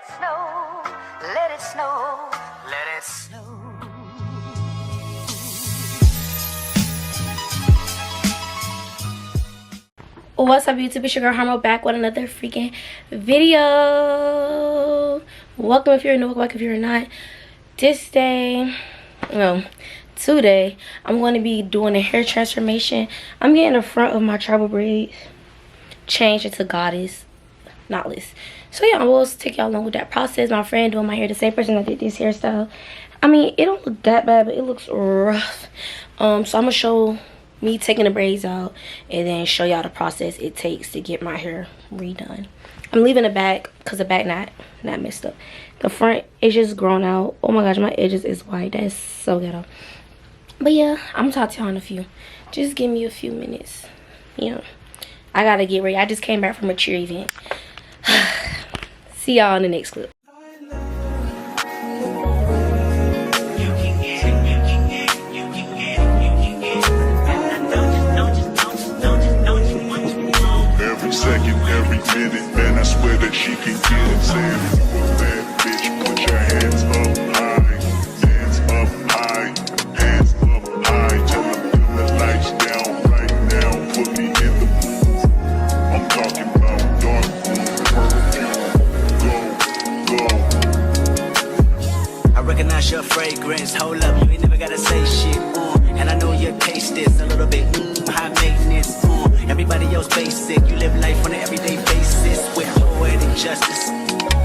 it snow, let it snow, let it snow. What's up, YouTube? It's your girl Harmo back with another freaking video. Welcome if you're new, welcome if you're not. Today I'm going to be doing a hair transformation. I'm getting the front of my tribal braids changed into goddess knotless. So yeah, I will take y'all along with that process. My friend doing my hair, the same person that did this hairstyle. I mean, it don't look that bad, but it looks rough. So I'm gonna show me taking the braids out and then show y'all the process it takes to get my hair redone. I'm leaving the back because the back not messed up. The front is just grown out. Oh my gosh, my edges is white. That's so ghetto. But yeah, I'm gonna talk to y'all in a few. Just give me a few minutes. You know, I gotta get ready. I just came back from a cheer event. See y'all in the next clip. Second, every minute, man, I swear that she can get it. Saying, bad bitch, put your hands up high, hands up high, hands up high. Till the lights down right now, put me in the mood. I'm talking about dark perfume, go. I recognize your fragrance, hold up, you ain't never gotta say shit, and I know your taste is a little bit, high maintenance, everybody else basic, you live life on an everyday basis with poetic justice,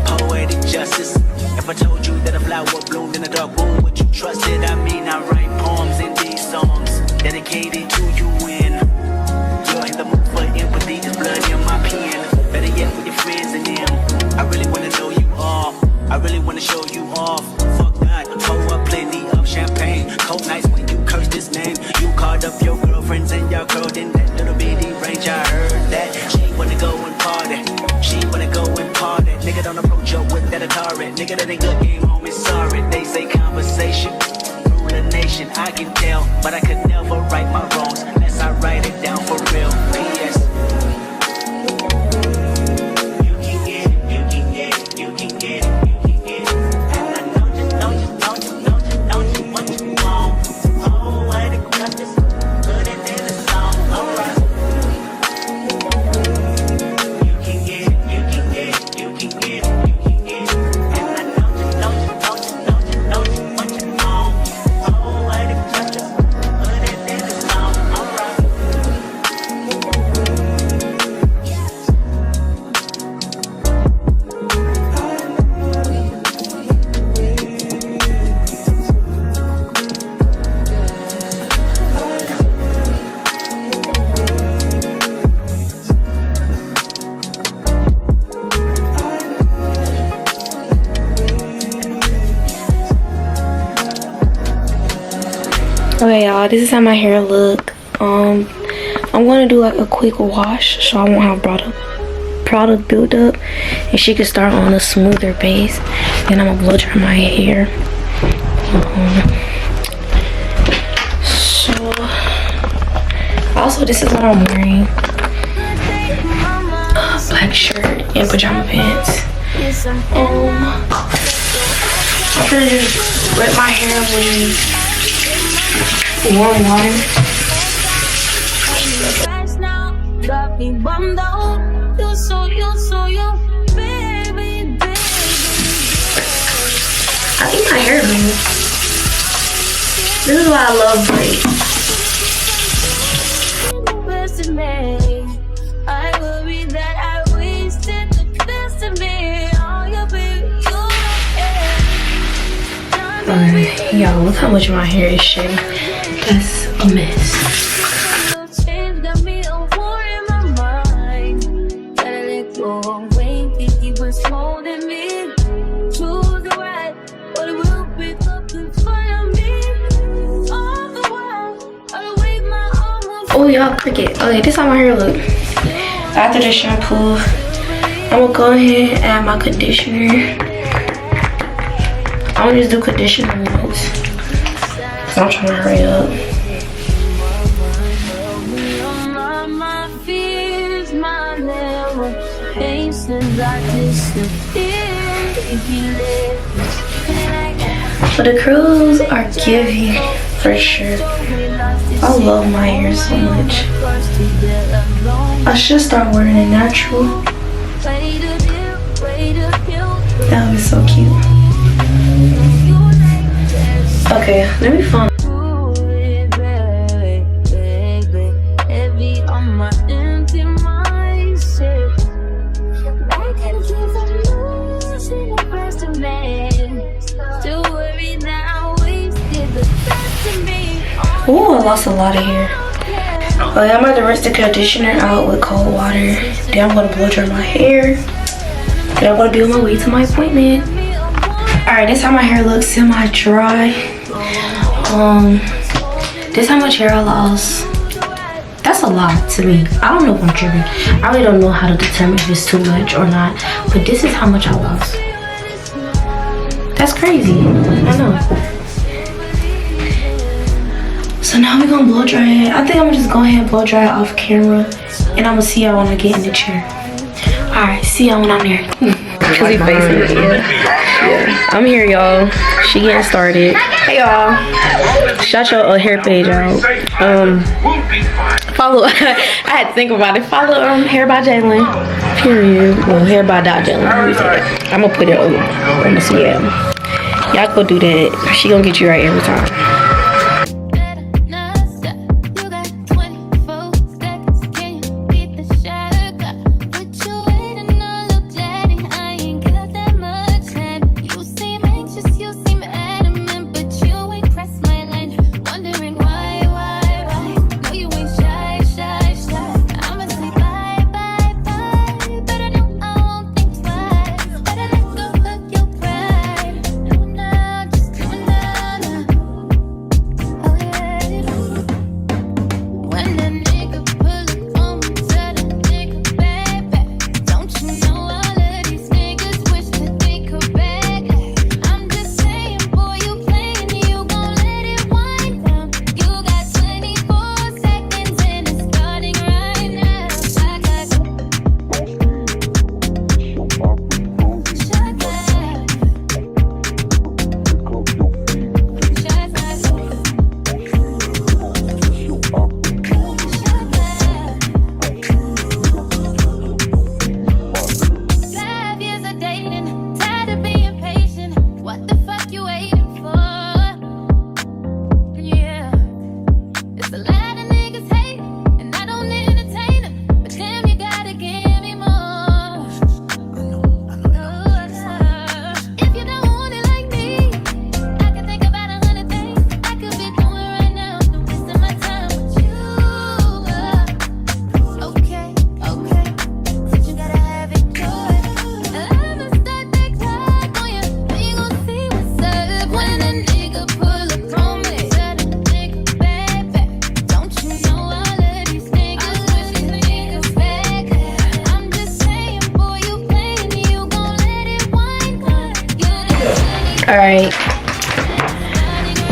poetic justice. If I told you that a flower bloomed in a dark room, would you trust it? I mean, I write poems in these songs dedicated to you, and you're in the mood for empathy, is blood in my pen. Better yet with your friends and them. I really wanna know you all, I really wanna show you off. Fuck that, pour up plenty of champagne, cold nights when you curse this name. You called up your girlfriends and y'all curled in that little bitty range. I heard that she wanna go and party, she wanna go and party. Nigga, don't approach her with that Atari. Nigga, that ain't good game, homie, sorry. They say conversation rule a nation, I can tell, but I could never right my wrongs unless I write it down for real. P.S. You can get it, you can get it, you can get it, you can get it. And I know you what you want. Oh, I got this, put it in the song, alright. You can get it, you can get it, you can get it, you can get it. And I know you what you want. Oh, I got this, put it in the song, alright. Okay, y'all, this is how my hair look. I'm gonna do like a quick wash so I won't have product build up, and she can start on a smoother base. Then I'm gonna blow dry my hair. So also, this is what I'm wearing: black shirt and pajama pants. I'm gonna just wet my hair with warm water. I think my hair moves. This is why I love braids. Y'all, look how much my hair is shaved. That's a mess. Oh, y'all, cricket. Okay, this is how my hair look after the shampoo. I'm gonna go ahead and add my conditioner. I'm gonna just do conditioner once, so I'm trying to hurry up. But the curls are giving for sure. I love my hair so much. I should start wearing it natural. That would be so cute. Okay, let me find. Oh, I lost a lot of hair. Okay, I'm about to rinse the conditioner out with cold water. Then I'm gonna blow dry my hair. Then I'm gonna be on my way to my appointment. Alright, this is how my hair looks semi-dry. This is how much hair I lost. That's a lot to me. I don't know if I'm tripping. I really don't know how to determine if it's too much or not. But this is how much I lost. That's crazy. I know. So now we're gonna blow dry it. I think I'm gonna just go ahead and blow dry it off camera. And I'm gonna see y'all when I get in the chair. Alright, see y'all when I'm there. Cause he facing it, yeah. I'm here, y'all. She getting started. Hey, y'all. Shout your hair page out. Follow. I had to think about it. Follow Hair by Jalen. Period. Well, Hair by Jalen. I'm gonna put it over. I'm gonna see it. Y'all go do that. She gonna get you right every time. Alright.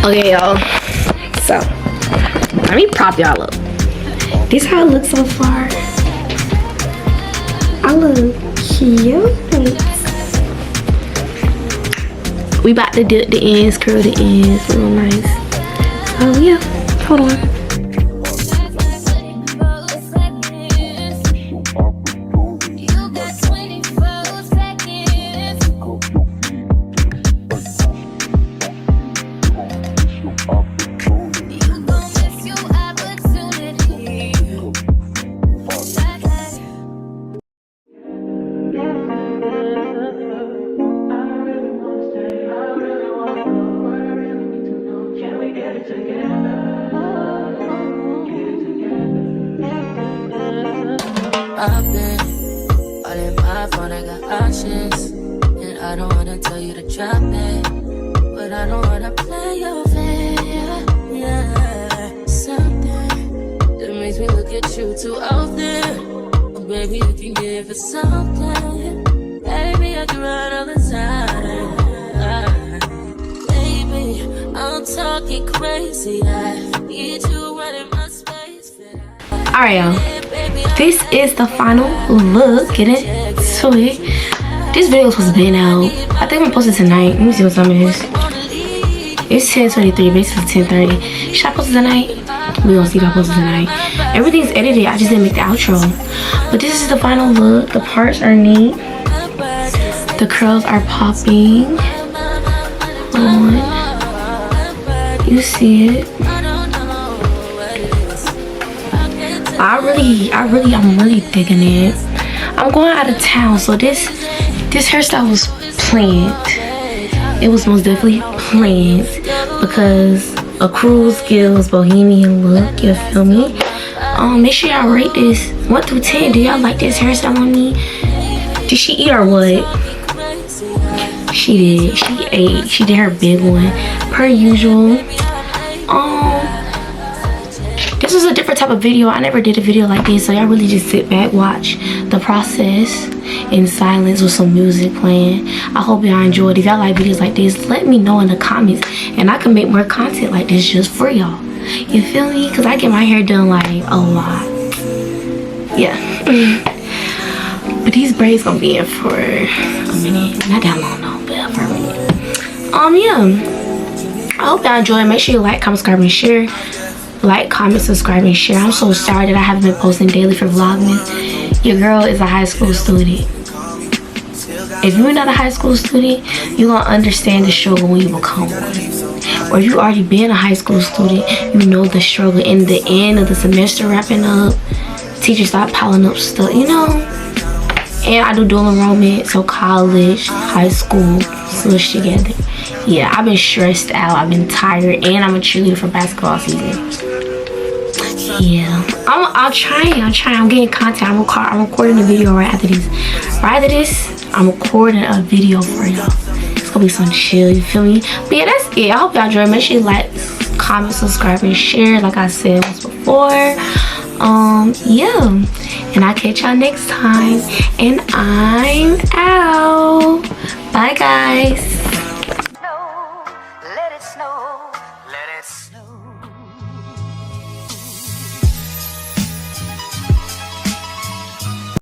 Okay, y'all. So, let me prop y'all up. This is how it looks so far. I look cute. We about to dip the ends, curl the ends, real nice. Oh yeah, hold on. I've been all in my phone, I got options. And I don't wanna tell you to drop it, but I don't wanna play your fair. Yeah, something that makes me look at you too often. Oh, baby, you can give it something. Baby, I can run all the time. Baby, I'm talking crazy. I need you running my space. Alright, y'all. This is the final look. Get it? So it. This video was supposed to be out. I think I'm gonna post it tonight. Let me see what time it is. It's 10:23, basically 10:30. Should I post it tonight? We gonna see if I post it tonight. Everything's edited. I just didn't make the outro. But this is the final look. The parts are neat. The curls are popping. Hold on. You see it. I'm really digging it. I'm going out of town, so this hairstyle was planned. It was most definitely planned because a cruise gives bohemian look, you feel me? Make sure y'all rate this 1 through 10. Do y'all like this hairstyle on me? Did she eat or what? She did. She ate. She did her big one per usual. This was a different type of video. I never did a video like this, so y'all really just sit back, watch the process in silence with some music playing. I hope y'all enjoyed. If y'all like videos like this, let me know in the comments, and I can make more content like this just for y'all. You feel me? Because I get my hair done like a lot. Yeah. But these braids gonna be in for a minute. Not that long though, but for a minute. Yeah. I hope y'all enjoyed. Make sure you like, comment, subscribe, and share. Like, comment, subscribe, and share. I'm so sorry that I haven't been posting daily for Vlogmas. Your girl is a high school student. If you're not a high school student, you're gonna understand the struggle when you become one. Or if you already been a high school student, you know the struggle in the end of the semester wrapping up. Teachers start piling up stuff, you know. And I do dual enrollment, so college, high school, smushed together. Yeah, I've been stressed out. I've been tired, and I'm a cheerleader for basketball season. Yeah, I'm trying. I'm getting content. I'm recording a video right after this. I'm recording a video for y'all. It's gonna be some chill, you feel me? But yeah, that's it. I hope y'all enjoy. Make sure you like, comment, subscribe, and share, like I said once before. Yeah, and I'll catch y'all next time, and I'm out. Bye guys.